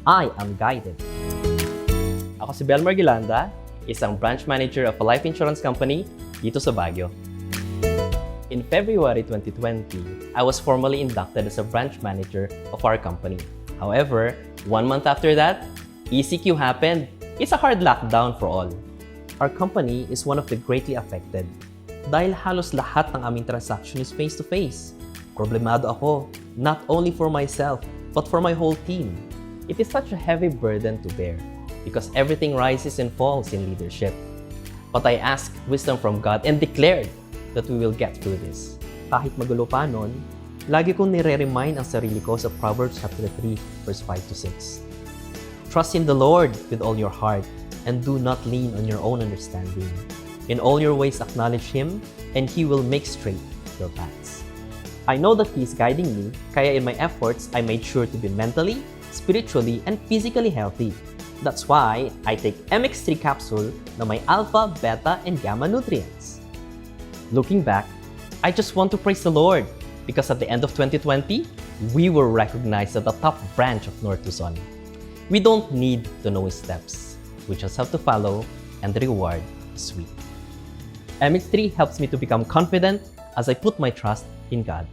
I am guided. Ako si Belmar Guilanda, isang branch manager of a life insurance company dito sa Baguio. In February 2020, I was formally inducted as a branch manager of our company. However, 1 month after that, ECQ happened. It's a hard lockdown for all. Our company is one of the greatly affected dahil halos lahat ng aming transaction is face-to-face. Problemado ako, not only for myself, but for my whole team. It is such a heavy burden to bear because everything rises and falls in leadership. But I asked wisdom from God and declared that we will get through this. Kahit magulo pa nun, lagi kong nire-remind ang sarili ko sa Proverbs chapter 3, verse 5 to 6. Trust in the Lord with all your heart and do not lean on your own understanding. In all your ways acknowledge Him and He will make straight your paths. I know that He is guiding me, kaya in my efforts, I made sure to be mentally, spiritually, and physically healthy. That's why I take Mx3 capsule na may alpha, beta, and gamma nutrients. Looking back, I just want to praise the Lord because at the end of 2020, we were recognized as the top branch of North Luzon. We don't need to know His steps. We just have to follow and the reward is sweet. Mx3 helps me to become confident as I put my trust in God.